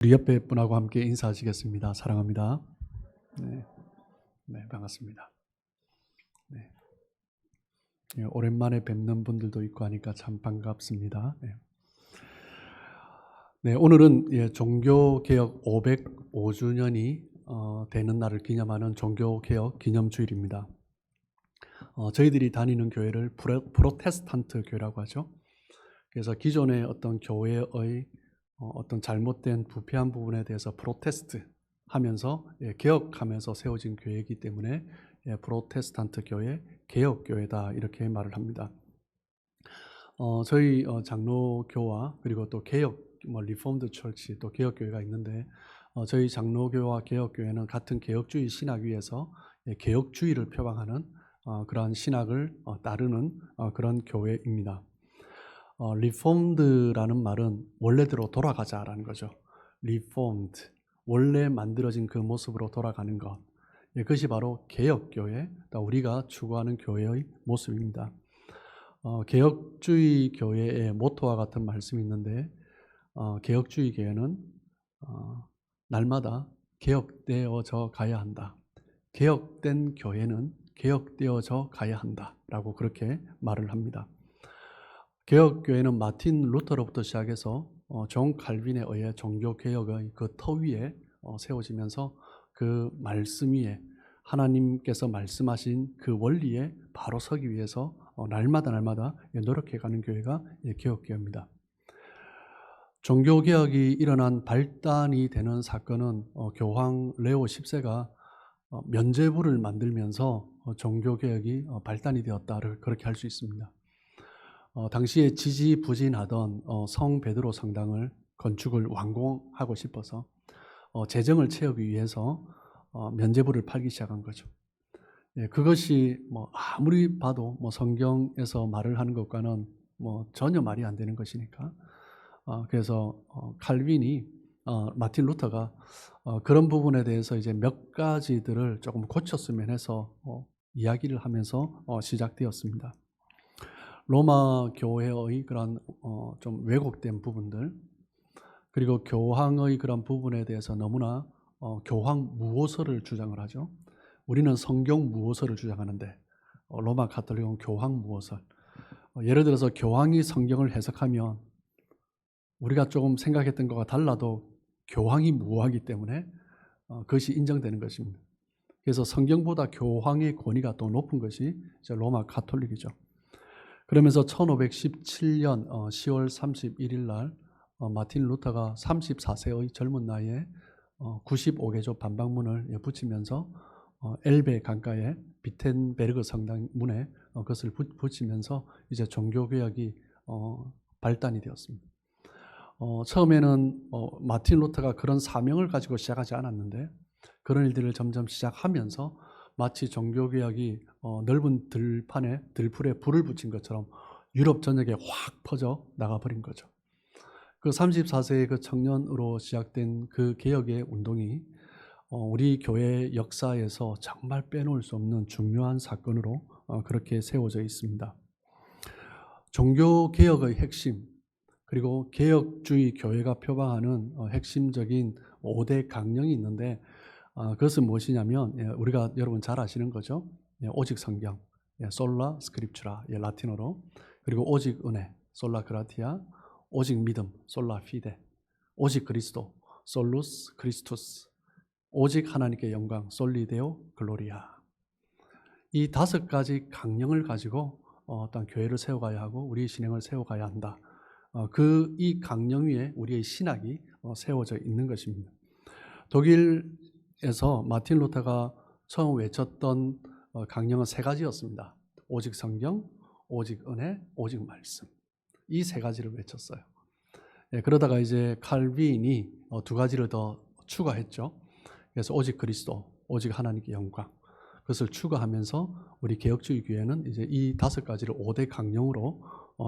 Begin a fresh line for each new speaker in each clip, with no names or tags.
우리 옆에 분하고 함께 인사하시겠습니다. 사랑합니다. 네, 반갑습니다. 네. 오랜만에 뵙는 분들도 있고 하니까 참 반갑습니다. 네, 오늘은 종교개혁 505주년이 되는 날을 기념하는 종교개혁 기념주일입니다. 저희들이 다니는 교회를 프로테스탄트 교회라고 하죠. 그래서 기존의 어떤 교회의 어떤 잘못된 부패한 부분에 대해서 프로테스트 하면서 개혁하면서 세워진 교회이기 때문에 프로테스탄트 교회, 개혁교회다 이렇게 말을 합니다. 저희 장로교와 그리고 또 개혁, 리폼드 철치 또 개혁교회가 있는데 저희 장로교와 개혁교회는 같은 개혁주의 신학 위에서 개혁주의를 표방하는 그러한 신학을 따르는 그런 교회입니다. reformed라는 말은 원래대로 돌아가자라는 거죠. reformed, 원래 만들어진 그 모습으로 돌아가는 것. 그것이 바로 개혁교회, 우리가 추구하는 교회의 모습입니다. 개혁주의 교회의 모토와 같은 말씀이 있는데 개혁주의 교회는 날마다 개혁되어져 가야 한다. 개혁된 교회는 개혁되어져 가야 한다라고 그렇게 말을 합니다. 개혁교회는 마틴 루터로부터 시작해서 존 칼빈에 의해 종교개혁의 그 터 위에 세워지면서 그 말씀 위에 하나님께서 말씀하신 그 원리에 바로 서기 위해서 날마다 노력해가는 교회가 개혁교회입니다. 종교개혁이 일어난 발단이 되는 사건은 교황 레오 10세가 면죄부를 만들면서 종교개혁이 발단이 되었다를 그렇게 할 수 있습니다. 당시에 지지부진하던 성 베드로 성당을 건축을 완공하고 싶어서 재정을 채우기 위해서 면죄부를 팔기 시작한 거죠. 그것이 아무리 봐도 성경에서 말을 하는 것과는 전혀 말이 안 되는 것이니까 그래서 칼빈이 마틴 루터가 그런 부분에 대해서 이제 몇 가지들을 조금 고쳤으면 해서 이야기를 하면서 시작되었습니다. 로마 교회의 그런 좀 왜곡된 부분들, 그리고 교황의 그런 부분에 대해서 너무나 교황 무호설을 주장을 하죠. 우리는 성경 무호설을 주장하는데 로마 가톨릭은 교황 무호설. 예를 들어서 교황이 성경을 해석하면 우리가 조금 생각했던 것과 달라도 교황이 무호하기 때문에 그것이 인정되는 것입니다. 그래서 성경보다 교황의 권위가 더 높은 것이 이제 로마 가톨릭이죠. 그러면서 1517년 10월 31일 날 마틴 루터가 34세의 젊은 나이에 95개조 반박문을 붙이면서 엘베 강가의 비텐베르그 성당 문에 그것을 붙이면서 이제 종교개혁이 발단이 되었습니다. 처음에는 마틴 루터가 그런 사명을 가지고 시작하지 않았는데 그런 일들을 점점 시작하면서 마치 종교개혁이 넓은 들풀에 불을 붙인 것처럼 유럽 전역에 확 퍼져 나가버린 거죠. 그 34세의 그 청년으로 시작된 그 개혁의 운동이 우리 교회 역사에서 정말 빼놓을 수 없는 중요한 사건으로 그렇게 세워져 있습니다. 종교개혁의 핵심, 그리고 개혁주의 교회가 표방하는 핵심적인 5대 강령이 있는데 그것은 무엇이냐면 우리가 여러분 잘 아시는 거죠. 오직 성경, 솔라 스크립추라 라틴어로, 그리고 오직 은혜, 솔라 그라티아, 오직 믿음, 솔라 피데, 오직 그리스도, 솔루스 크리스투스, 오직 하나님께 영광, 솔리데오 글로리아. 이 5가지 강령을 가지고 어떤 교회를 세워가야 하고 우리의 신앙을 세워가야 한다. 이 강령 위에 우리의 신학이 세워져 있는 것입니다. 독일에서 마틴 루터가 처음 외쳤던 강령은 3가지였습니다. 오직 성경, 오직 은혜, 오직 말씀. 이 3가지를 외쳤어요. 그러다가 이제 칼빈이 2가지를 더 추가했죠. 그래서 오직 그리스도, 오직 하나님께 영광. 그것을 추가하면서 우리 개혁주의 교회는 이제 이 5가지를 5대 강령으로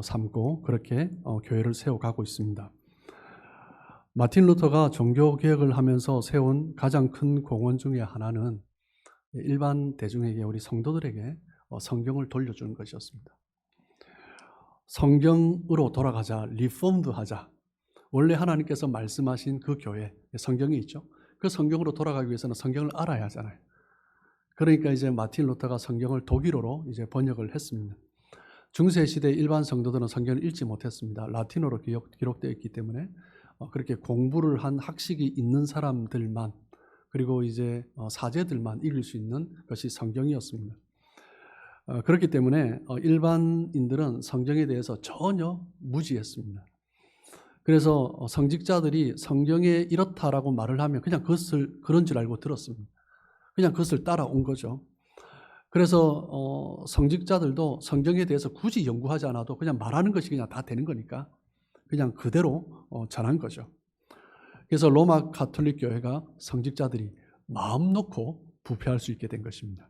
삼고 그렇게 교회를 세워가고 있습니다. 마틴 루터가 종교개혁을 하면서 세운 가장 큰 공헌 중에 하나는 일반 대중에게, 우리 성도들에게 성경을 돌려주는 것이었습니다. 성경으로 돌아가자, 리폼드 하자. 원래 하나님께서 말씀하신 그 교회, 성경이 있죠. 그 성경으로 돌아가기 위해서는 성경을 알아야 하잖아요. 그러니까 이제 마틴 루터가 성경을 독일어로 이제 번역을 했습니다. 중세 시대 일반 성도들은 성경을 읽지 못했습니다. 라틴어로 기록되어 있기 때문에 그렇게 공부를 한 학식이 있는 사람들만, 그리고 이제 사제들만 읽을 수 있는 것이 성경이었습니다. 그렇기 때문에 일반인들은 성경에 대해서 전혀 무지했습니다. 그래서 성직자들이 성경에 이렇다라고 말을 하면 그냥 그것을 그런 줄 알고 들었습니다. 그냥 그것을 따라온 거죠. 그래서 성직자들도 성경에 대해서 굳이 연구하지 않아도 그냥 말하는 것이 그냥 다 되는 거니까 그냥 그대로 전한 거죠. 그래서 로마 가톨릭 교회가 성직자들이 마음 놓고 부패할 수 있게 된 것입니다.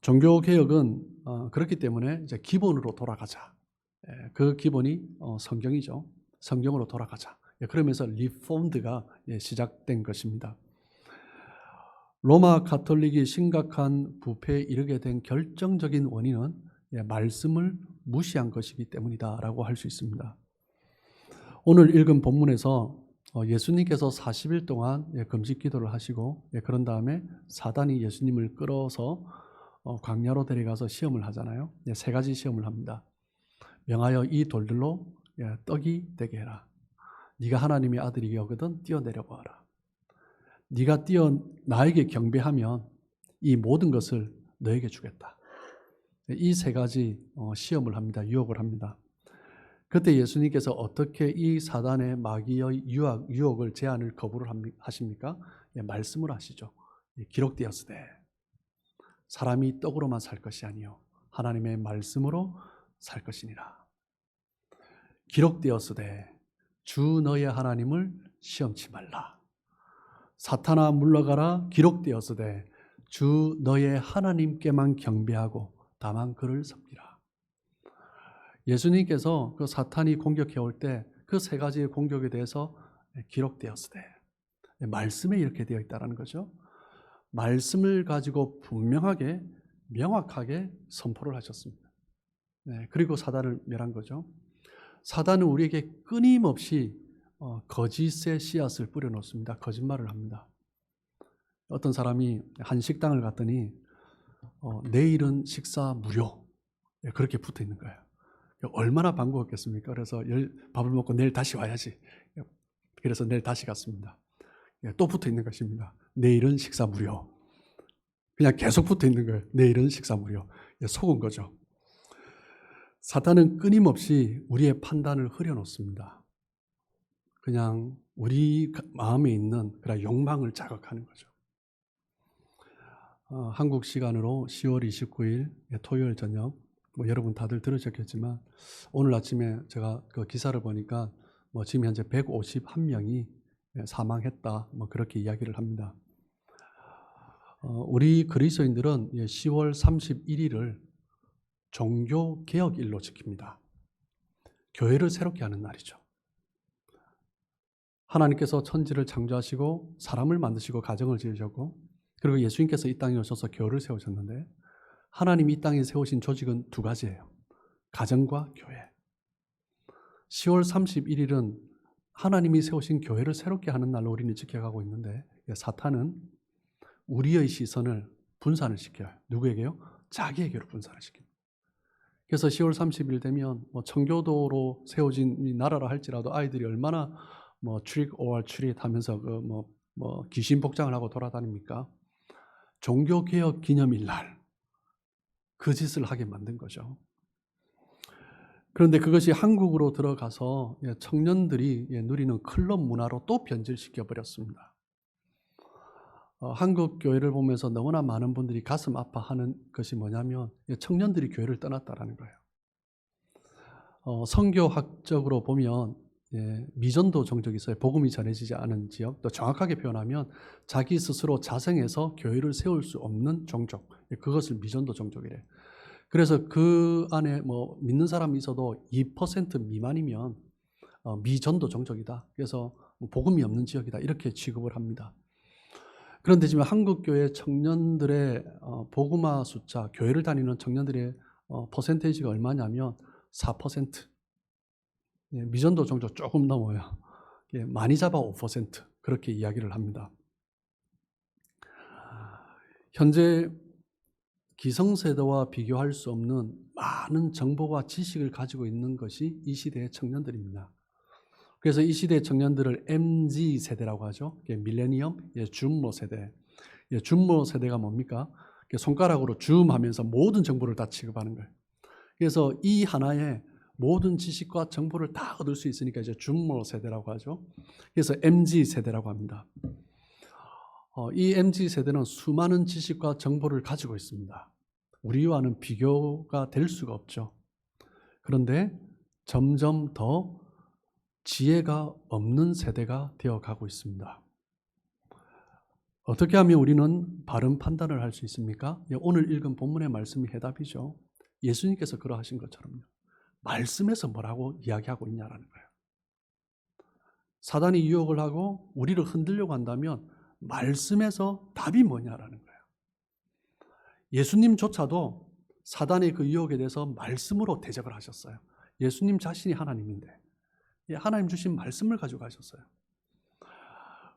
종교개혁은 그렇기 때문에 이제 기본으로 돌아가자. 그 기본이 성경이죠. 성경으로 돌아가자. 그러면서 리폼드가 시작된 것입니다. 로마 가톨릭이 심각한 부패에 이르게 된 결정적인 원인은 말씀을 무시한 것이기 때문이다라고 할 수 있습니다. 오늘 읽은 본문에서 예수님께서 40일 동안 금식 기도를 하시고 그런 다음에 사단이 예수님을 끌어서 광야로 데려가서 시험을 하잖아요. 세 가지 시험을 합니다. 명하여 이 돌들로 떡이 되게 해라. 네가 하나님의 아들이거든 뛰어내려 보아라. 네가 나에게 경배하면 이 모든 것을 너에게 주겠다. 이 세 가지 시험을 합니다. 유혹을 합니다. 그때 예수님께서 어떻게 이 사단의 마귀의 유혹을 제한을 거부를 하십니까? 말씀을 하시죠. 기록되었으되 사람이 떡으로만 살 것이 아니요 하나님의 말씀으로 살 것이니라. 기록되었으되 주 너의 하나님을 시험치 말라. 사탄아 물러가라. 기록되었으되 주 너의 하나님께만 경배하고 다만 그를 섬기라. 예수님께서 그 사탄이 공격해 올 때 그 세 가지의 공격에 대해서 기록되었으되 말씀에 이렇게 되어 있다는 거죠. 말씀을 가지고 분명하게 명확하게 선포를 하셨습니다. 그리고 사단을 멸한 거죠. 사단은 우리에게 끊임없이 거짓의 씨앗을 뿌려놓습니다. 거짓말을 합니다. 어떤 사람이 한 식당을 갔더니 내일은 식사 무료 그렇게 붙어 있는 거예요. 얼마나 반가웠겠습니까? 그래서 밥을 먹고 내일 다시 와야지. 그래서 내일 다시 갔습니다. 또 붙어 있는 것입니다. 내일은 식사 무료. 그냥 계속 붙어 있는 거예요. 내일은 식사 무료. 속은 거죠. 사탄은 끊임없이 우리의 판단을 흐려놓습니다. 그냥 우리 마음에 있는 그런 욕망을 자극하는 거죠. 한국 시간으로 10월 29일 토요일 저녁, 여러분 다들 들으셨겠지만 오늘 아침에 제가 그 기사를 보니까 지금 현재 151명이 사망했다, 그렇게 이야기를 합니다. 우리 그리스도인들은 10월 31일을 종교개혁일로 지킵니다. 교회를 새롭게 하는 날이죠. 하나님께서 천지를 창조하시고 사람을 만드시고 가정을 지으셨고 그리고 예수님께서 이 땅에 오셔서 교회를 세우셨는데 하나님이 이 땅에 세우신 조직은 두 가지예요. 가정과 교회. 10월 31일은 하나님이 세우신 교회를 새롭게 하는 날로 우리는 지켜가고 있는데 사탄은 우리의 시선을 분산을 시켜요. 누구에게요? 자기에게로 분산을 시킵니다. 그래서 10월 30일 되면 청교도로 세워진 이 나라라 할지라도 아이들이 얼마나 트릭 오어 트릿 하면서 귀신 복장을 하고 돌아다닙니까? 종교개혁 기념일 날 그 짓을 하게 만든 거죠. 그런데 그것이 한국으로 들어가서 청년들이 누리는 클럽 문화로 또 변질시켜 버렸습니다. 한국 교회를 보면서 너무나 많은 분들이 가슴 아파하는 것이 뭐냐면 청년들이 교회를 떠났다라는 거예요. 선교학적으로 보면 미전도 종족이 있어요. 복음이 전해지지 않은 지역, 또 정확하게 표현하면 자기 스스로 자생해서 교회를 세울 수 없는 종족, 그것을 미전도 종족이래. 그래서 그 안에 믿는 사람이 있어도 2% 미만이면 미전도 종족이다. 그래서 복음이 없는 지역이다. 이렇게 취급을 합니다. 그런데 지금 한국교회 청년들의 복음화 숫자, 교회를 다니는 청년들의 퍼센테이지가 얼마냐면 4%. 미전도 정도 조금 넘어요. 많이 잡아 5% 그렇게 이야기를 합니다. 현재 기성세대와 비교할 수 없는 많은 정보와 지식을 가지고 있는 것이 이 시대의 청년들입니다. 그래서 이 시대의 청년들을 MZ세대라고 하죠. 밀레니엄, 줌모 세대. 줌모 세대가 뭡니까? 손가락으로 줌하면서 모든 정보를 다 취급하는 거예요. 그래서 이 하나의 모든 지식과 정보를 다 얻을 수 있으니까 이제 줌모 세대라고 하죠. 그래서 MZ 세대라고 합니다. 이 MZ 세대는 수많은 지식과 정보를 가지고 있습니다. 우리와는 비교가 될 수가 없죠. 그런데 점점 더 지혜가 없는 세대가 되어가고 있습니다. 어떻게 하면 우리는 바른 판단을 할 수 있습니까? 오늘 읽은 본문의 말씀이 해답이죠. 예수님께서 그러하신 것처럼요. 말씀에서 뭐라고 이야기하고 있냐라는 거예요. 사단이 유혹을 하고 우리를 흔들려고 한다면 말씀에서 답이 뭐냐라는 거예요. 예수님조차도 사단의 그 유혹에 대해서 말씀으로 대적을 하셨어요. 예수님 자신이 하나님인데 하나님 주신 말씀을 가지고 가셨어요.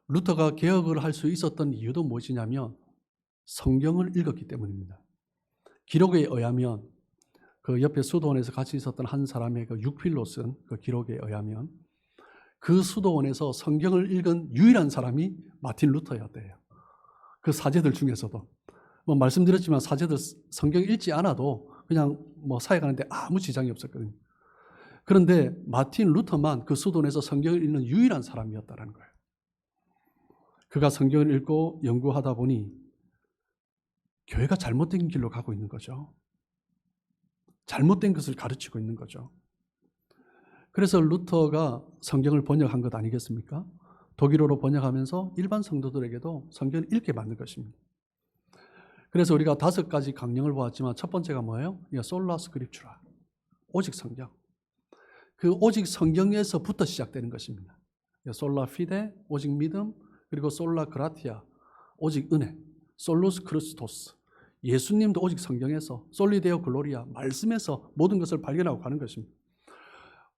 루터가 개혁을 할 수 있었던 이유도 무엇이냐면 성경을 읽었기 때문입니다. 기록에 의하면 그 옆에 수도원에서 같이 있었던 한 사람의 그 육필로 쓴 그 기록에 의하면 그 수도원에서 성경을 읽은 유일한 사람이 마틴 루터였대요. 그 사제들 중에서도. 말씀드렸지만 사제들 성경 읽지 않아도 그냥 사역하는데 아무 지장이 없었거든요. 그런데 마틴 루터만 그 수도원에서 성경을 읽는 유일한 사람이었다는 거예요. 그가 성경을 읽고 연구하다 보니 교회가 잘못된 길로 가고 있는 거죠. 잘못된 것을 가르치고 있는 거죠. 그래서 루터가 성경을 번역한 것 아니겠습니까? 독일어로 번역하면서 일반 성도들에게도 성경을 읽게 만든 것입니다. 그래서 우리가 5가지 강령을 보았지만 첫 번째가 뭐예요? 솔라 스크립추라, 오직 성경. 그 오직 성경에서부터 시작되는 것입니다. 솔라 피데, 오직 믿음, 그리고 솔라 그라티아, 오직 은혜, 솔루스 크리스토스, 예수님도 오직 성경에서, 솔리데오 글로리아, 말씀에서 모든 것을 발견하고 가는 것입니다.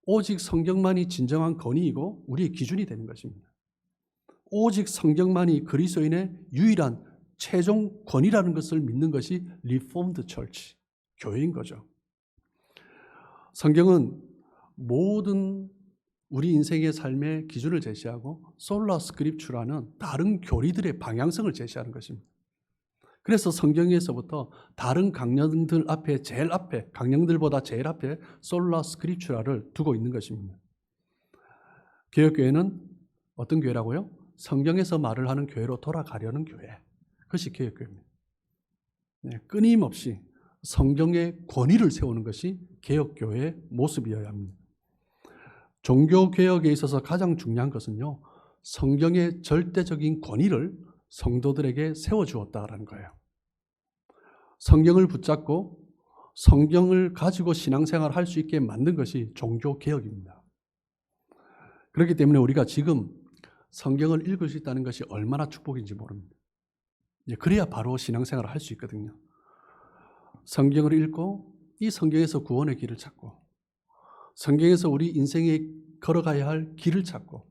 오직 성경만이 진정한 권위이고 우리의 기준이 되는 것입니다. 오직 성경만이 그리스도인의 유일한 최종 권위라는 것을 믿는 것이 리포먼드 처치, 교회인 거죠. 성경은 모든 우리 인생의 삶의 기준을 제시하고 솔라 스크립추라는 다른 교리들의 방향성을 제시하는 것입니다. 그래서 성경에서부터 다른 강령들 앞에 제일 앞에, 강령들보다 제일 앞에 솔라 스크립추라를 두고 있는 것입니다. 개혁교회는 어떤 교회라고요? 성경에서 말을 하는 교회로 돌아가려는 교회. 그것이 개혁교회입니다. 끊임없이 성경의 권위를 세우는 것이 개혁교회의 모습이어야 합니다. 종교개혁에 있어서 가장 중요한 것은요, 성경의 절대적인 권위를 성도들에게 세워주었다라는 거예요. 성경을 붙잡고 성경을 가지고 신앙생활을 할 수 있게 만든 것이 종교개혁입니다. 그렇기 때문에 우리가 지금 성경을 읽을 수 있다는 것이 얼마나 축복인지 모릅니다. 그래야 바로 신앙생활을 할 수 있거든요. 성경을 읽고 이 성경에서 구원의 길을 찾고 성경에서 우리 인생에 걸어가야 할 길을 찾고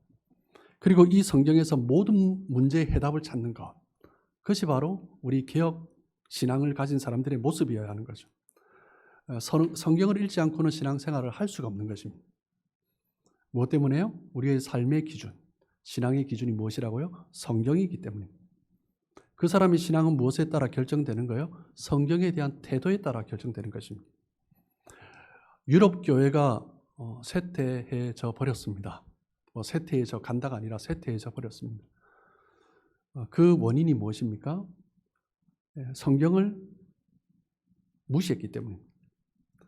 그리고 이 성경에서 모든 문제의 해답을 찾는 것, 그것이 바로 우리 개혁 신앙을 가진 사람들의 모습이어야 하는 거죠. 성경을 읽지 않고는 신앙생활을 할 수가 없는 것입니다. 무엇 때문에요? 우리의 삶의 기준, 신앙의 기준이 무엇이라고요? 성경이기 때문입니다. 그 사람의 신앙은 무엇에 따라 결정되는 거예요? 성경에 대한 태도에 따라 결정되는 것입니다. 유럽 교회가 쇠퇴해져 버렸습니다. 쇠퇴해져 간다가 아니라 쇠퇴해져 버렸습니다. 그 원인이 무엇입니까? 성경을 무시했기 때문입니다.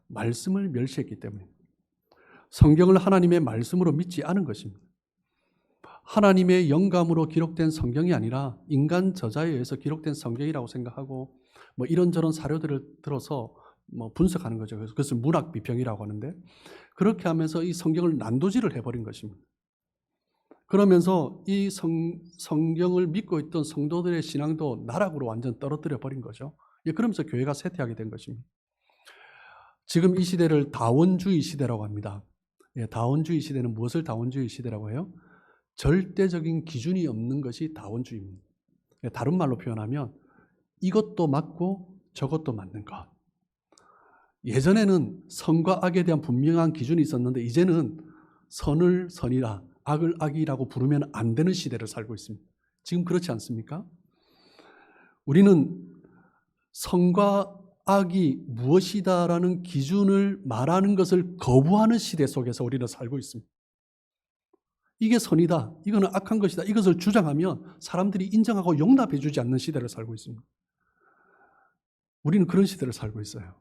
말씀을 멸시했기 때문입니다. 성경을 하나님의 말씀으로 믿지 않은 것입니다. 하나님의 영감으로 기록된 성경이 아니라 인간 저자에 의해서 기록된 성경이라고 생각하고 이런저런 사료들을 들어서 분석하는 거죠. 그래서 그것을 문학 비평이라고 하는데, 그렇게 하면서 이 성경을 난도질을 해버린 것입니다. 그러면서 이 성경을 믿고 있던 성도들의 신앙도 나락으로 완전 떨어뜨려 버린 거죠. 그러면서 교회가 쇠퇴하게 된 것입니다. 지금 이 시대를 다원주의 시대라고 합니다. 다원주의 시대는 무엇을 다원주의 시대라고 해요? 절대적인 기준이 없는 것이 다원주의입니다. 다른 말로 표현하면 이것도 맞고 저것도 맞는 것. 예전에는 선과 악에 대한 분명한 기준이 있었는데 이제는 선을 선이라 악을 악이라고 부르면 안 되는 시대를 살고 있습니다. 지금 그렇지 않습니까? 우리는 선과 악이 무엇이다라는 기준을 말하는 것을 거부하는 시대 속에서 우리는 살고 있습니다. 이게 선이다, 이거는 악한 것이다, 이것을 주장하면 사람들이 인정하고 용납해 주지 않는 시대를 살고 있습니다. 우리는 그런 시대를 살고 있어요.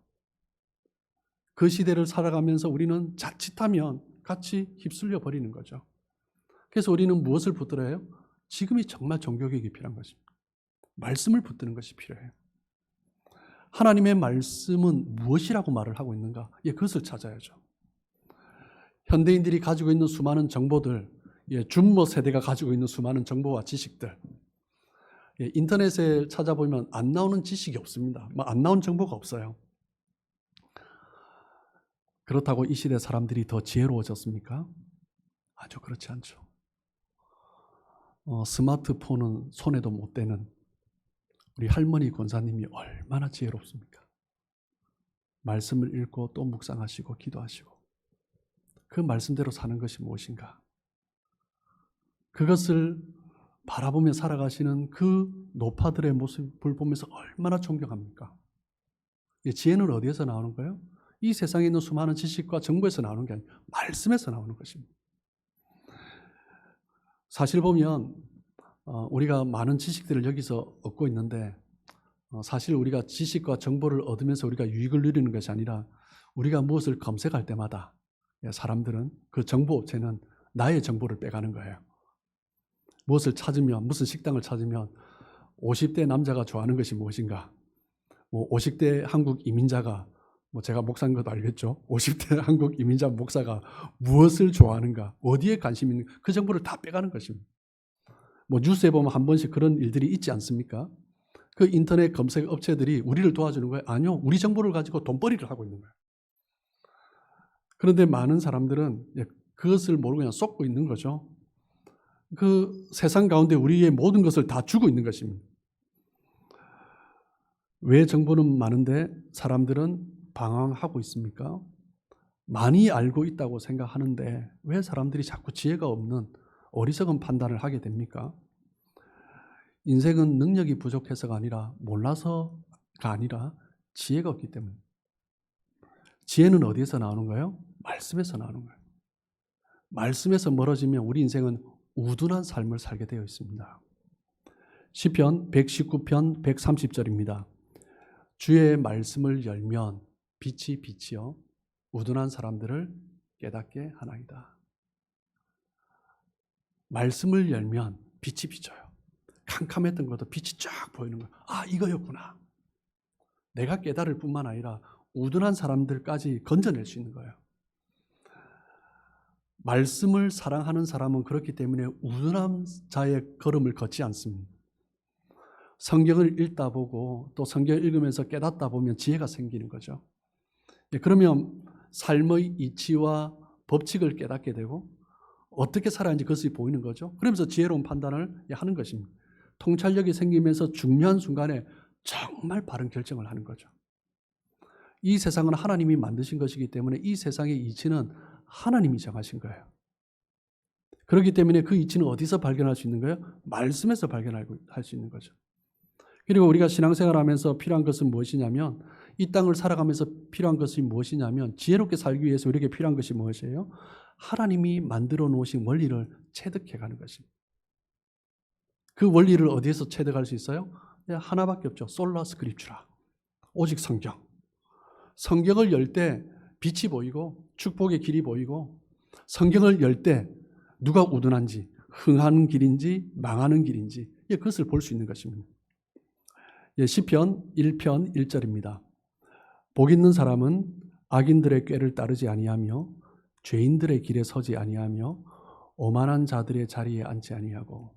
그 시대를 살아가면서 우리는 자칫하면 같이 휩쓸려 버리는 거죠. 그래서 우리는 무엇을 붙들어야 해요? 지금이 정말 종교개혁이 필요한 것입니다. 말씀을 붙드는 것이 필요해요. 하나님의 말씀은 무엇이라고 말을 하고 있는가? 그것을 찾아야죠. 현대인들이 가지고 있는 수많은 정보들, 준모 세대가 가지고 있는 수많은 정보와 지식들, 인터넷에 찾아보면 안 나오는 지식이 없습니다. 안 나온 정보가 없어요. 그렇다고 이 시대 사람들이 더 지혜로워졌습니까? 아주 그렇지 않죠. 스마트폰은 손에도 못 대는 우리 할머니 권사님이 얼마나 지혜롭습니까? 말씀을 읽고 또 묵상하시고 기도하시고 그 말씀대로 사는 것이 무엇인가? 그것을 바라보며 살아가시는 그 노파들의 모습을 보면서 얼마나 존경합니까? 지혜는 어디에서 나오는 거예요? 이 세상에 있는 수많은 지식과 정보에서 나오는 게 아니라 말씀에서 나오는 것입니다. 사실 보면 우리가 많은 지식들을 여기서 얻고 있는데 사실 우리가 지식과 정보를 얻으면서 우리가 유익을 누리는 것이 아니라 우리가 무엇을 검색할 때마다 사람들은 그 정보업체는 나의 정보를 빼가는 거예요. 무엇을 찾으면, 무슨 식당을 찾으면 50대 남자가 좋아하는 것이 무엇인가? 50대 한국 이민자가, 제가 목사인 것도 알겠죠? 50대 한국 이민자 목사가 무엇을 좋아하는가? 어디에 관심이 있는가? 그 정보를 다 빼가는 것입니다. 뉴스에 보면 한 번씩 그런 일들이 있지 않습니까? 그 인터넷 검색 업체들이 우리를 도와주는 거예요? 아니요. 우리 정보를 가지고 돈벌이를 하고 있는 거예요. 그런데 많은 사람들은 그것을 모르고 그냥 쏟고 있는 거죠. 그 세상 가운데 우리의 모든 것을 다 주고 있는 것입니다. 왜 정보는 많은데 사람들은 방황하고 있습니까? 많이 알고 있다고 생각하는데 왜 사람들이 자꾸 지혜가 없는 어리석은 판단을 하게 됩니까? 인생은 능력이 부족해서가 아니라 몰라서가 아니라 지혜가 없기 때문에. 지혜는 어디에서 나오는 거예요? 말씀에서 나오는 거예요. 말씀에서 멀어지면 우리 인생은 우둔한 삶을 살게 되어 있습니다. 시편 119편 130절입니다. 주의 말씀을 열면 빛이 빛이요 우둔한 사람들을 깨닫게 하나이다. 말씀을 열면 빛이 비쳐요. 캄캄했던 것도 빛이 쫙 보이는 거예요. 아, 이거였구나. 내가 깨달을 뿐만 아니라 우둔한 사람들까지 건져낼 수 있는 거예요. 말씀을 사랑하는 사람은 그렇기 때문에 우둔한 자의 걸음을 걷지 않습니다. 성경을 읽다 보고 또 성경을 읽으면서 깨닫다 보면 지혜가 생기는 거죠. 그러면 삶의 이치와 법칙을 깨닫게 되고 어떻게 살아야하는지 그것이 보이는 거죠. 그러면서 지혜로운 판단을 하는 것입니다. 통찰력이 생기면서 중요한 순간에 정말 바른 결정을 하는 거죠. 이 세상은 하나님이 만드신 것이기 때문에 이 세상의 이치는 하나님이 정하신 거예요. 그렇기 때문에 그 이치는 어디서 발견할 수 있는 거예요? 말씀에서 발견할 수 있는 거죠. 그리고 우리가 신앙생활하면서 필요한 것은 무엇이냐면 이 땅을 살아가면서 필요한 것이 무엇이냐면 지혜롭게 살기 위해서 우리에게 필요한 것이 무엇이에요? 하나님이 만들어 놓으신 원리를 체득해가는 것입니다. 그 원리를 어디에서 체득할 수 있어요? 하나밖에 없죠. 솔라 스크립추라. 오직 성경. 성경을 열 때 빛이 보이고 축복의 길이 보이고 성경을 열 때 누가 우둔한지 흥하는 길인지 망하는 길인지 그것을 볼 수 있는 것입니다. 시편 1편 1절입니다. 복 있는 사람은 악인들의 꾀를 따르지 아니하며 죄인들의 길에 서지 아니하며 오만한 자들의 자리에 앉지 아니하고.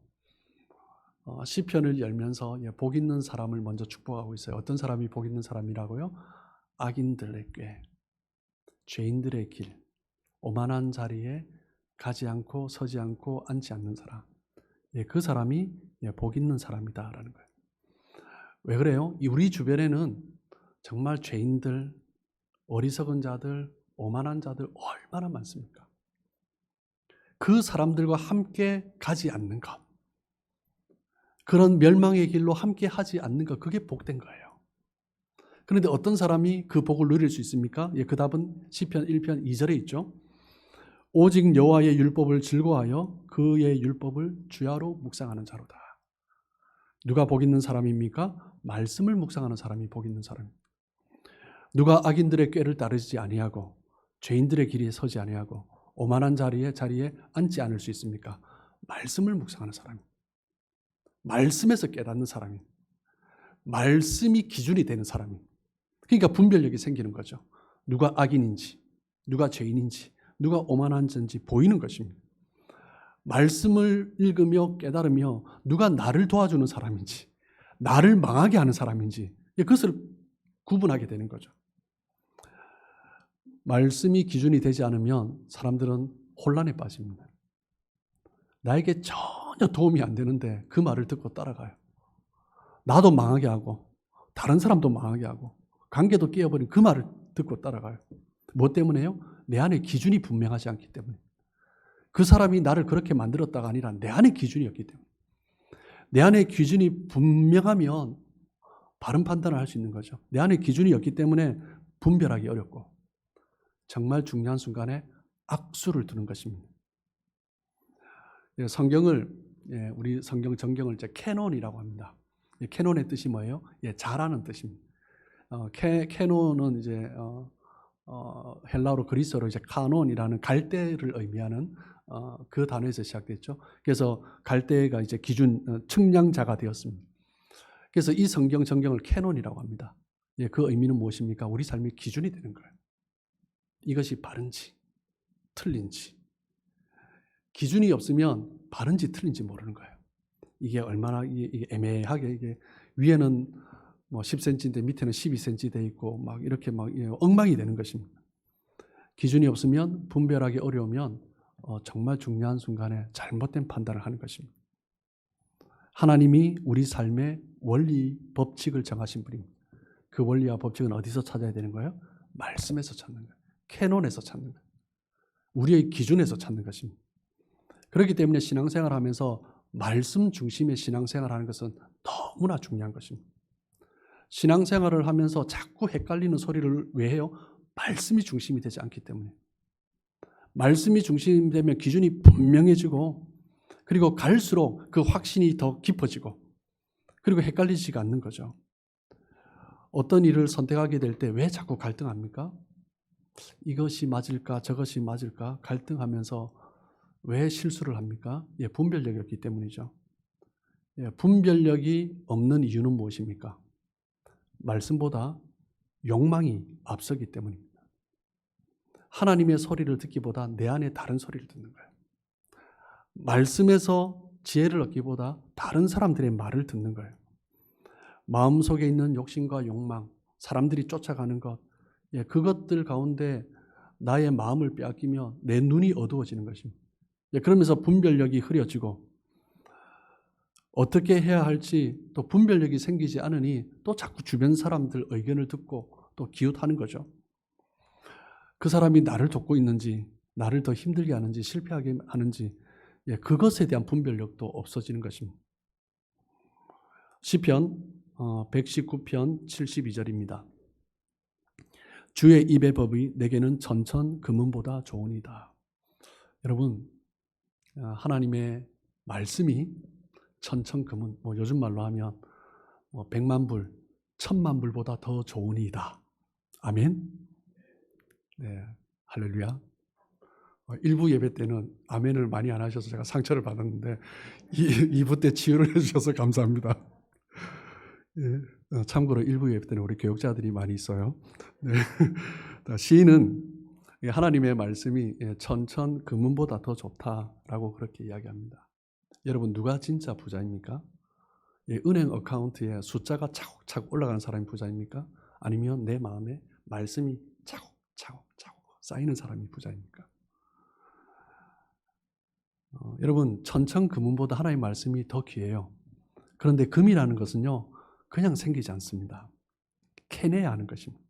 시편을 열면서 복 있는 사람을 먼저 축복하고 있어요. 어떤 사람이 복 있는 사람이라고요? 악인들의 꾀, 죄인들의 길, 오만한 자리에 가지 않고 서지 않고 앉지 않는 사람. 그 사람이 복 있는 사람이다라는 거예요. 왜 그래요? 우리 주변에는 정말 죄인들, 어리석은 자들, 오만한 자들 얼마나 많습니까? 그 사람들과 함께 가지 않는 것, 그런 멸망의 길로 함께 하지 않는 것, 그게 복된 거예요. 그런데 어떤 사람이 그 복을 누릴 수 있습니까? 그 답은 시편 1편 2절에 있죠. 오직 여호와의 율법을 즐거워하여 그의 율법을 주야로 묵상하는 자로다. 누가 복 있는 사람입니까? 말씀을 묵상하는 사람이 복 있는 사람입니다. 누가 악인들의 꾀를 따르지 아니하고 죄인들의 길에 서지 아니하고 오만한 자리에 앉지 않을 수 있습니까? 말씀을 묵상하는 사람입니다. 말씀에서 깨닫는 사람입니다. 말씀이 기준이 되는 사람입니다. 그러니까 분별력이 생기는 거죠. 누가 악인인지, 누가 죄인인지, 누가 오만한 자인지 보이는 것입니다. 말씀을 읽으며 깨달으며 누가 나를 도와주는 사람인지, 나를 망하게 하는 사람인지 그것을 구분하게 되는 거죠. 말씀이 기준이 되지 않으면 사람들은 혼란에 빠집니다. 나에게 전혀 도움이 안 되는데 그 말을 듣고 따라가요. 나도 망하게 하고 다른 사람도 망하게 하고 관계도 깨어버린 그 말을 듣고 따라가요. 뭐 때문에요? 내 안에 기준이 분명하지 않기 때문에. 그 사람이 나를 그렇게 만들었다가 아니라 내 안에 기준이었기 때문에. 내 안에 기준이 분명하면 바른 판단을 할 수 있는 거죠. 내 안에 기준이 없기 때문에 분별하기 어렵고 정말 중요한 순간에 악수를 두는 것입니다. 성경을, 우리 성경 정경을 이제 캐논이라고 합니다. 캐논의 뜻이 뭐예요? 잘하는 뜻입니다. 캐논은 이제 헬라어로 그리스어로 이제 카논이라는 갈대를 의미하는 그 단어에서 시작됐죠. 그래서 갈대가 이제 기준 측량자가 되었습니다. 그래서 이 성경 정경을 캐논이라고 합니다. 그 의미는 무엇입니까? 우리 삶의 기준이 되는 거예요. 이것이 바른지 틀린지. 기준이 없으면 바른지 틀린지 모르는 거예요. 이게 얼마나 이게 애매하게 이게 위에는 뭐 10cm인데 밑에는 12cm 돼 있고 막 이렇게 막 엉망이 되는 것입니다. 기준이 없으면 분별하기 어려우면 정말 중요한 순간에 잘못된 판단을 하는 것입니다. 하나님이 우리 삶의 원리 법칙을 정하신 분입니다. 그 원리와 법칙은 어디서 찾아야 되는 거예요? 말씀에서 찾는 거예요. 캐논에서 찾는 거예요. 우리의 기준에서 찾는 것입니다. 그렇기 때문에 신앙생활을 하면서 말씀 중심의 신앙생활을 하는 것은 너무나 중요한 것입니다. 신앙생활을 하면서 자꾸 헷갈리는 소리를 왜 해요? 말씀이 중심이 되지 않기 때문에. 말씀이 중심이 되면 기준이 분명해지고 그리고 갈수록 그 확신이 더 깊어지고 그리고 헷갈리지가 않는 거죠. 어떤 일을 선택하게 될 때 왜 자꾸 갈등합니까? 이것이 맞을까 저것이 맞을까 갈등하면서 왜 실수를 합니까? 분별력이 없기 때문이죠. 분별력이 없는 이유는 무엇입니까? 말씀보다 욕망이 앞서기 때문입니다. 하나님의 소리를 듣기보다 내 안에 다른 소리를 듣는 거예요. 말씀에서 지혜를 얻기보다 다른 사람들의 말을 듣는 거예요. 마음속에 있는 욕심과 욕망, 사람들이 쫓아가는 것, 그것들 가운데 나의 마음을 빼앗기며 내 눈이 어두워지는 것입니다. 그러면서 분별력이 흐려지고 어떻게 해야 할지 또 분별력이 생기지 않으니 또 자꾸 주변 사람들 의견을 듣고 또 기웃하는 거죠. 그 사람이 나를 돕고 있는지 나를 더 힘들게 하는지 실패하게 하는지 그것에 대한 분별력도 없어지는 것입니다. 시편 119편 72절입니다. 주의 입의 법이 내게는 천천 금은보다 좋으니이다. 여러분, 하나님의 말씀이 천천 금은 요즘 말로 하면 100만 불, 1000만 불보다 더 좋으니이다. 아멘. 네, 할렐루야. 일부 예배 때는 아멘을 많이 안 하셔서 제가 상처를 받았는데 2부 때 치유를 해주셔서 감사합니다. 참고로 일부 예배 때는 우리 교육자들이 많이 있어요. 네. 시인은 하나님의 말씀이 천천 금은보다 더 좋다라고 그렇게 이야기합니다. 여러분, 누가 진짜 부자입니까? 은행 어카운트에 숫자가 차곡차곡 올라가는 사람이 부자입니까? 아니면 내 마음에 말씀이 차곡차곡 쌓이는 사람이 부자입니까? 여러분, 천천금은보다 하나님의 말씀이 더 귀해요. 그런데 금이라는 것은요, 그냥 생기지 않습니다. 캐내야 하는 것입니다.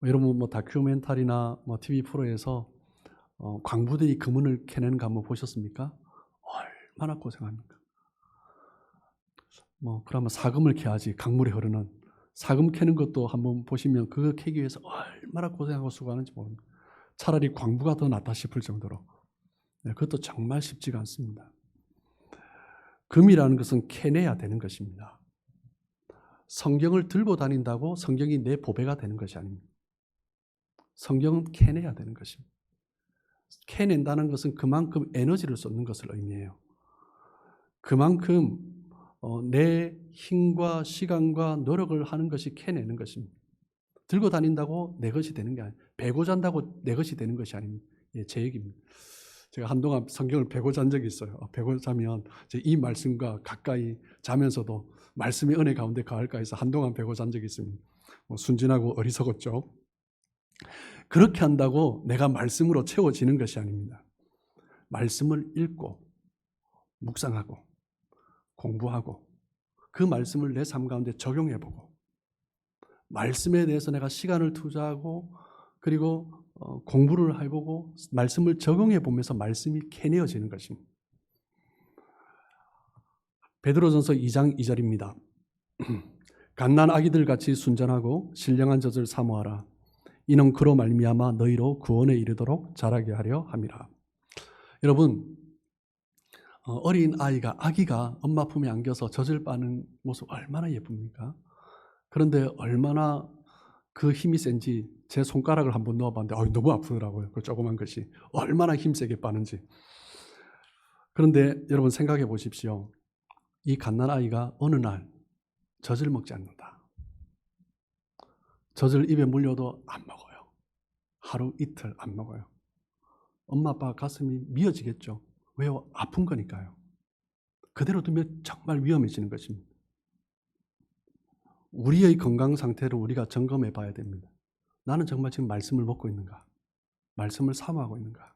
여러분 다큐멘터리나 TV 프로에서 광부들이 금은을 캐내는 거 한번 보셨습니까? 얼마나 고생합니까? 그러면 사금을 캐야지. 강물에 흐르는 사금 캐는 것도 한번 보시면 그거 캐기 위해서 얼마나 고생하고 수고하는지 모릅니다. 차라리 광부가 더 낫다 싶을 정도로. 그것도 정말 쉽지가 않습니다. 금이라는 것은 캐내야 되는 것입니다. 성경을 들고 다닌다고 성경이 내 보배가 되는 것이 아닙니다. 성경은 캐내야 되는 것입니다. 캐낸다는 것은 그만큼 에너지를 쏟는 것을 의미해요. 그만큼 내 힘과 시간과 노력을 하는 것이 캐내는 것입니다. 들고 다닌다고 내 것이 되는 게 아니에요. 베고 잔다고 내 것이 되는 것이 아닙니다. 제 얘기입니다. 제가 한동안 성경을 베고 잔 적이 있어요. 베고 자면 이 말씀과 가까이 자면서도 말씀의 은혜 가운데 가을까 해서 한동안 베고 잔 적이 있습니다. 순진하고 어리석었죠. 그렇게 한다고 내가 말씀으로 채워지는 것이 아닙니다. 말씀을 읽고 묵상하고 공부하고 그 말씀을 내 삶 가운데 적용해보고 말씀에 대해서 내가 시간을 투자하고 그리고 공부를 해보고 말씀을 적용해보면서 말씀이 캐내어지는 것입니다. 베드로전서 2장 2절입니다. 갓난 아기들 같이 순전하고 신령한 젖을 사모하라. 이는 그로 말미암아 너희로 구원에 이르도록 자라게 하려 함이라. 여러분, 어린 아기가 엄마 품에 안겨서 젖을 빠는 모습 얼마나 예쁩니까? 그런데 얼마나 그 힘이 센지 제 손가락을 한번 넣어봤는데 너무 아프더라고요. 그 조그만 것이 얼마나 힘세게 빠는지. 그런데 여러분 생각해 보십시오. 이 갓난아이가 어느 날 젖을 먹지 않는다. 젖을 입에 물려도 안 먹어요. 하루 이틀 안 먹어요. 엄마 아빠 가슴이 미어지겠죠. 왜요? 아픈 거니까요. 그대로 두면 정말 위험해지는 것입니다. 우리의 건강 상태를 우리가 점검해 봐야 됩니다. 나는 정말 지금 말씀을 먹고 있는가? 말씀을 사모하고 있는가?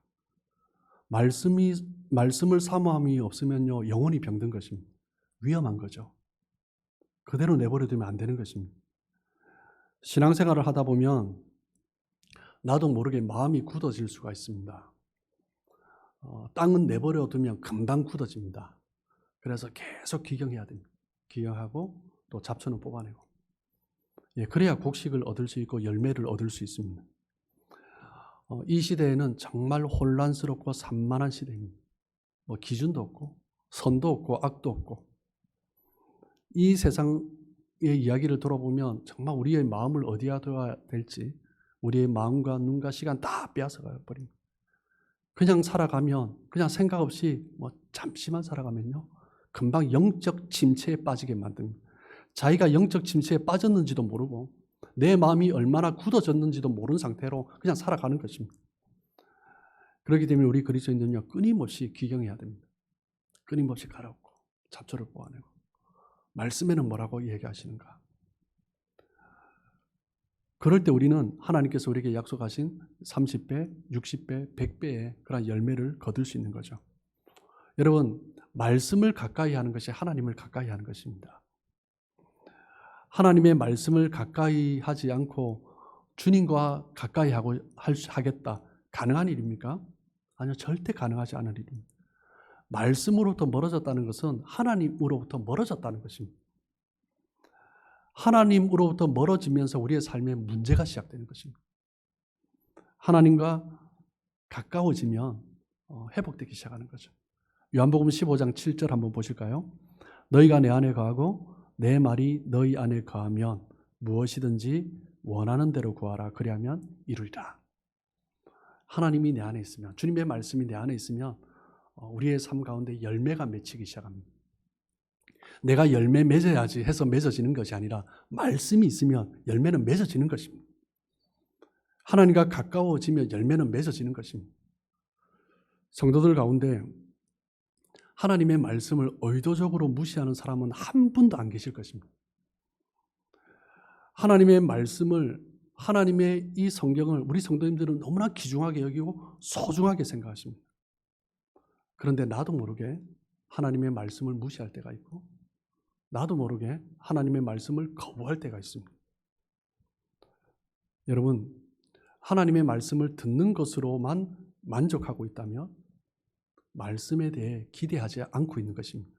말씀을 사모함이 없으면요, 영혼이 병든 것입니다. 위험한 거죠. 그대로 내버려 두면 안 되는 것입니다. 신앙생활을 하다 보면 나도 모르게 마음이 굳어질 수가 있습니다. 땅은 내버려 두면 금방 굳어집니다. 그래서 계속 기경해야 됩니다. 기경하고 또 잡초는 뽑아내고. 그래야 곡식을 얻을 수 있고 열매를 얻을 수 있습니다. 이 시대에는 정말 혼란스럽고 산만한 시대입니다. 기준도 없고 선도 없고 악도 없고 이 세상의 이야기를 들어보면 정말 우리의 마음을 어디에 둬야 될지 우리의 마음과 눈과 시간 다 빼앗아가 버립니다. 그냥 살아가면 그냥 생각 없이 잠시만 살아가면요 금방 영적 침체에 빠지게 만듭니다. 자기가 영적 침체에 빠졌는지도 모르고 내 마음이 얼마나 굳어졌는지도 모르는 상태로 그냥 살아가는 것입니다. 그렇기 때문에 우리 그리스도인들은요 끊임없이 기경해야 됩니다. 끊임없이 갈아엎고 잡초를 뽑아내고 말씀에는 뭐라고 얘기하시는가. 그럴 때 우리는 하나님께서 우리에게 약속하신 30배, 60배, 100배의 그런 열매를 거둘 수 있는 거죠. 여러분, 말씀을 가까이 하는 것이 하나님을 가까이 하는 것입니다. 하나님의 말씀을 가까이 하지 않고 주님과 가까이 하겠다. 가능한 일입니까? 아니요, 절대 가능하지 않은 일입니다. 말씀으로부터 멀어졌다는 것은 하나님으로부터 멀어졌다는 것입니다. 하나님으로부터 멀어지면서 우리의 삶에 문제가 시작되는 것입니다. 하나님과 가까워지면 회복되기 시작하는 거죠. 요한복음 15장 7절 한번 보실까요? 너희가 내 안에 거하고 내 말이 너희 안에 거하면 무엇이든지 원하는 대로 구하라. 그리하면 이루리라. 하나님이 내 안에 있으면, 주님의 말씀이 내 안에 있으면 우리의 삶 가운데 열매가 맺히기 시작합니다. 내가 열매 맺어야지 해서 맺어지는 것이 아니라 말씀이 있으면 열매는 맺어지는 것입니다. 하나님과 가까워지면 열매는 맺어지는 것입니다. 성도들 가운데 하나님의 말씀을 의도적으로 무시하는 사람은 한 분도 안 계실 것입니다. 하나님의 말씀을, 하나님의 이 성경을 우리 성도님들은 너무나 귀중하게 여기고 소중하게 생각하십니다. 그런데 나도 모르게 하나님의 말씀을 무시할 때가 있고 나도 모르게 하나님의 말씀을 거부할 때가 있습니다. 여러분, 하나님의 말씀을 듣는 것으로만 만족하고 있다면 말씀에 대해 기대하지 않고 있는 것입니다.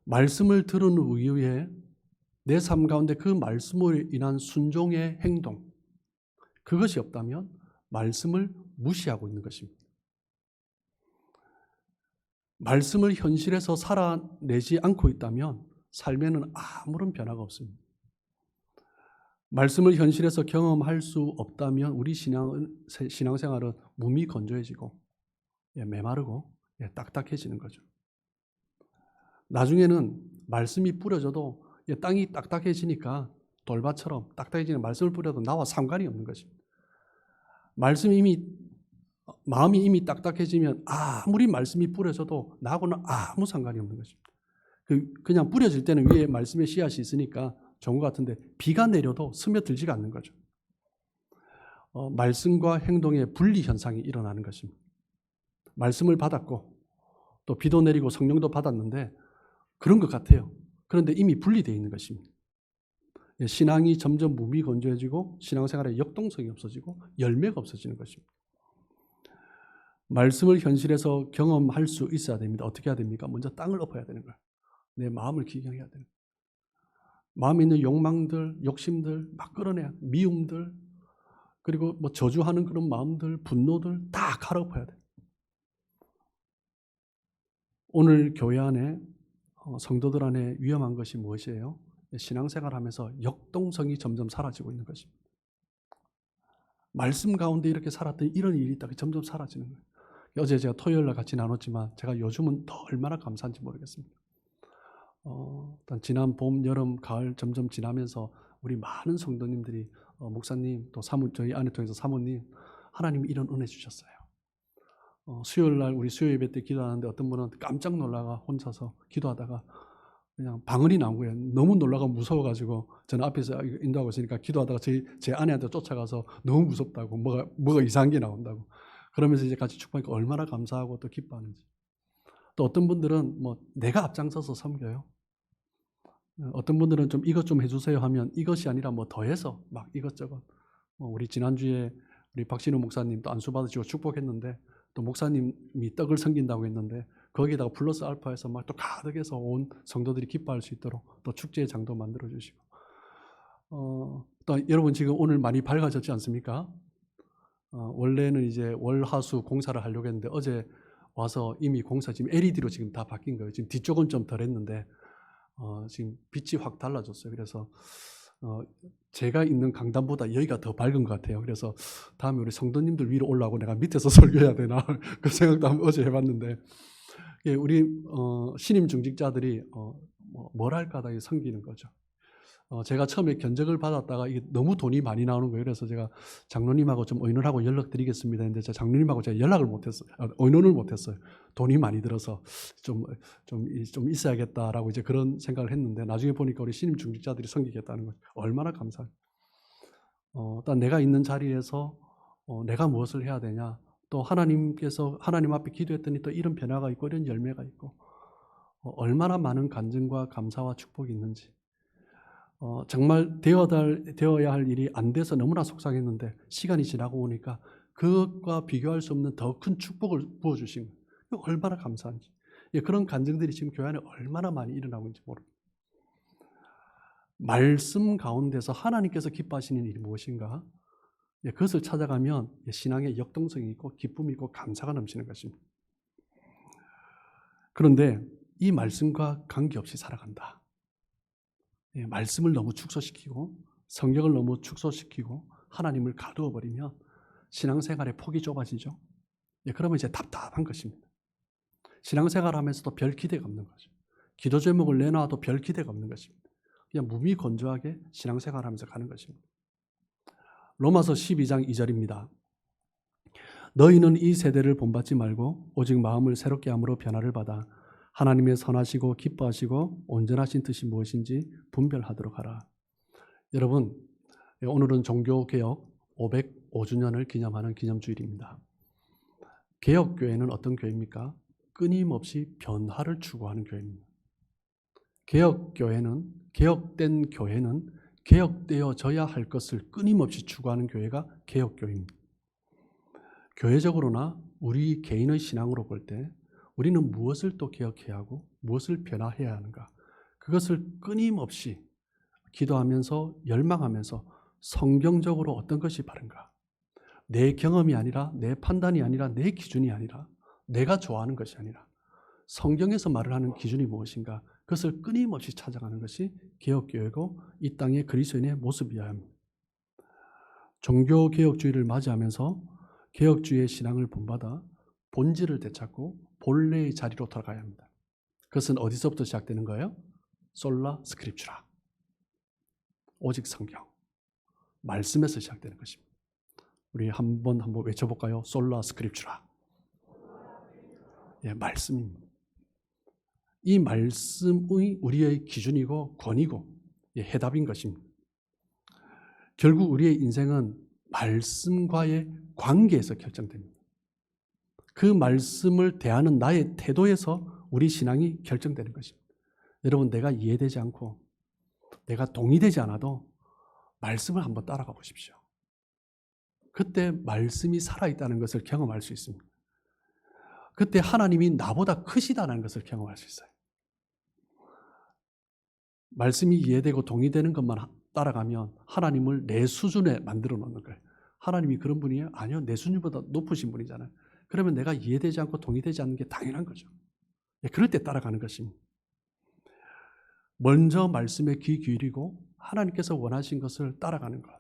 말씀을 들은 이후에 내 삶 가운데 그 말씀으로 인한 순종의 행동, 그것이 없다면 말씀을 무시하고 있는 것입니다. 말씀을 현실에서 살아내지 않고 있다면 삶에는 아무런 변화가 없습니다. 말씀을 현실에서 경험할 수 없다면 우리 신앙생활은 무미건조해지고 메마르고 딱딱해지는 거죠. 나중에는 말씀이 뿌려져도 땅이 딱딱해지니까 돌밭처럼 딱딱해지는 말씀을 뿌려도 나와 상관이 없는 것입니다. 마음이 이미 딱딱해지면 아무리 말씀이 뿌려져도 나하고는 아무 상관이 없는 것입니다. 그냥 뿌려질 때는 위에 말씀의 씨앗이 있으니까 좋은 것 같은데 비가 내려도 스며들지가 않는 거죠. 말씀과 행동의 분리 현상이 일어나는 것입니다. 말씀을 받았고 또 비도 내리고 성령도 받았는데 그런 것 같아요. 그런데 이미 분리되어 있는 것입니다. 신앙이 점점 무미건조해지고 신앙생활에 역동성이 없어지고 열매가 없어지는 것입니다. 말씀을 현실에서 경험할 수 있어야 됩니다. 어떻게 해야 됩니까? 먼저 땅을 엎어야 되는 거예요. 내 마음을 기경해야 되는 거예요. 마음에 있는 욕망들, 욕심들 막 끌어내야 돼요. 미움들, 그리고 저주하는 그런 마음들, 분노들 다 갈아엎어야 돼요. 오늘 교회 안에 성도들 안에 위험한 것이 무엇이에요? 신앙생활하면서 역동성이 점점 사라지고 있는 것입니다. 말씀 가운데 이렇게 살았던 이런 일이 있다가 점점 사라지는 거예요. 어제 제가 토요일날 같이 나눴지만 제가 요즘은 더 얼마나 감사한지 모르겠습니다. 일단 지난 봄, 여름, 가을 점점 지나면서 우리 많은 성도님들이 목사님 또 저희 안에 통해서 사모님 하나님이 이런 은혜 주셨어요. 수요일날 우리 수요 예배 때 기도하는데 어떤 분은 깜짝 놀라가 혼자서 기도하다가 그냥 방언이 나온 거예요. 너무 놀라가 무서워가지고 저는 앞에서 인도하고 있으니까 기도하다가 제 아내한테 쫓아가서 너무 무섭다고 뭐가 이상한 게 나온다고 그러면서 이제 같이 축복하니까 얼마나 감사하고 또 기뻐하는지. 또 어떤 분들은 내가 앞장서서 섬겨요. 어떤 분들은 좀 이것 좀 해주세요 하면 이것이 아니라 더해서 막 이것저것. 우리 지난주에 우리 박신우 목사님 또 안수 받으시고 축복했는데 또 목사님이 떡을 섬긴다고 했는데 거기에다가 플러스 알파해서 막 또 가득해서 온 성도들이 기뻐할 수 있도록 또 축제의 장도 만들어 주시고. 또 여러분 지금 오늘 많이 밝아졌지 않습니까? 원래는 이제 월화수 공사를 하려고 했는데 어제 와서 이미 공사 지금 LED로 지금 다 바뀐 거예요. 지금 뒤쪽은 좀 덜 했는데 지금 빛이 확 달라졌어요. 그래서 제가 있는 강단보다 여기가 더 밝은 것 같아요. 그래서 다음에 우리 성도님들 위로 올라오고 내가 밑에서 설교해야 되나 그 생각도 어제 해봤는데 우리 신임 중직자들이 뭐랄까 다 섬기는 거죠. 제가 처음에 견적을 받았다가 이게 너무 돈이 많이 나오는 거예요. 그래서 제가 장로님하고 좀 의논하고 연락드리겠습니다 했는데 제가 장로님하고 제가 연락을 못했어요. 의논을 못했어요. 돈이 많이 들어서 좀 있어야겠다라고 이제 그런 생각을 했는데 나중에 보니까 우리 신임 중직자들이 섬기겠다는 거죠. 얼마나 감사해요. 일단 내가 있는 자리에서 내가 무엇을 해야 되냐. 또 하나님께서 하나님 앞에 기도했더니 또 이런 변화가 있고 이런 열매가 있고 얼마나 많은 간증과 감사와 축복이 있는지. 정말 되어야 할 일이 안 돼서 너무나 속상했는데 시간이 지나고 오니까 그것과 비교할 수 없는 더 큰 축복을 부어주신 거예요. 얼마나 감사한지. 그런 간증들이 지금 교회 안에 얼마나 많이 일어나고 있는지 모릅니다. 말씀 가운데서 하나님께서 기뻐하시는 일이 무엇인가? 그것을 찾아가면 신앙의 역동성이 있고 기쁨이 있고 감사가 넘치는 것입니다. 그런데 이 말씀과 관계없이 살아간다. 말씀을 너무 축소시키고 성경을 너무 축소시키고 하나님을 가두어 버리면 신앙생활의 폭이 좁아지죠. 그러면 이제 답답한 것입니다. 신앙생활하면서도 별 기대가 없는 거죠. 기도 제목을 내놔도 별 기대가 없는 것입니다. 그냥 무미건조하게 신앙생활하면서 가는 것입니다. 로마서 12장 2절입니다. 너희는 이 세대를 본받지 말고 오직 마음을 새롭게 함으로 변화를 받아 하나님의 선하시고 기뻐하시고 온전하신 뜻이 무엇인지 분별하도록 하라. 여러분, 오늘은 종교개혁 505주년을 기념하는 기념주일입니다. 개혁교회는 어떤 교회입니까? 끊임없이 변화를 추구하는 교회입니다. 개혁된 교회는 개혁되어져야 할 것을 끊임없이 추구하는 교회가 개혁교회입니다. 교회적으로나 우리 개인의 신앙으로 볼 때 우리는 무엇을 또 개혁해야 하고 무엇을 변화해야 하는가? 그것을 끊임없이 기도하면서 열망하면서 성경적으로 어떤 것이 바른가? 내 경험이 아니라 내 판단이 아니라 내 기준이 아니라 내가 좋아하는 것이 아니라 성경에서 말을 하는 기준이 무엇인가? 그것을 끊임없이 찾아가는 것이 개혁교회고 이 땅의 그리스도인의 모습이어야 합니다. 종교개혁주의를 맞이하면서 개혁주의의 신앙을 본받아 본질을 되찾고 본래의 자리로 돌아가야 합니다. 그것은 어디서부터 시작되는 거예요? 솔라 스크립추라. 오직 성경. 말씀에서 시작되는 것입니다. 우리 한번 외쳐볼까요? 솔라 스크립추라. 예, 말씀입니다. 이 말씀의 우리의 기준이고 권위고 해답인 것입니다. 결국 우리의 인생은 말씀과의 관계에서 결정됩니다. 그 말씀을 대하는 나의 태도에서 우리 신앙이 결정되는 것입니다. 여러분, 내가 이해되지 않고 내가 동의되지 않아도 말씀을 한번 따라가 보십시오. 그때 말씀이 살아있다는 것을 경험할 수 있습니다. 그때 하나님이 나보다 크시다는 것을 경험할 수 있어요. 말씀이 이해되고 동의되는 것만 따라가면 하나님을 내 수준에 만들어 놓는 거예요. 하나님이 그런 분이에요? 아니요, 내 수준보다 높으신 분이잖아요. 그러면 내가 이해되지 않고 동의되지 않는 게 당연한 거죠. 그럴 때 따라가는 것입니다. 먼저 말씀에 귀 기울이고 하나님께서 원하신 것을 따라가는 것.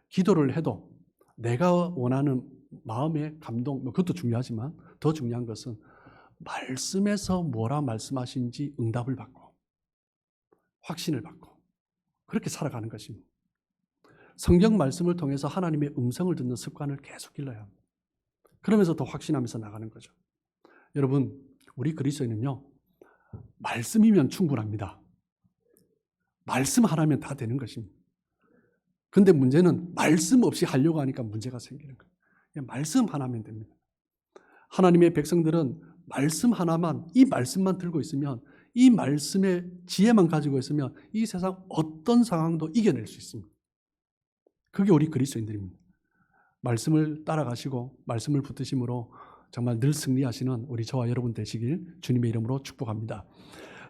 기도를 해도 내가 원하는 마음의 감동, 그것도 중요하지만 더 중요한 것은 말씀에서 뭐라 말씀하신지 응답을 받고 확신을 받고 그렇게 살아가는 것입니다. 성경 말씀을 통해서 하나님의 음성을 듣는 습관을 계속 길러야 합니다. 그러면서 더 확신하면서 나가는 거죠. 여러분, 우리 그리스도인은요, 말씀이면 충분합니다. 말씀 하나면 다 되는 것입니다. 근데 문제는 말씀 없이 하려고 하니까 문제가 생기는 거예요. 말씀 하나면 됩니다. 하나님의 백성들은 말씀 하나만, 이 말씀만 들고 있으면, 이 말씀의 지혜만 가지고 있으면 이 세상 어떤 상황도 이겨낼 수 있습니다. 그게 우리 그리스도인들입니다. 말씀을 따라가시고 말씀을 붙드심으로 정말 늘 승리하시는 우리 저와 여러분 되시길 주님의 이름으로 축복합니다.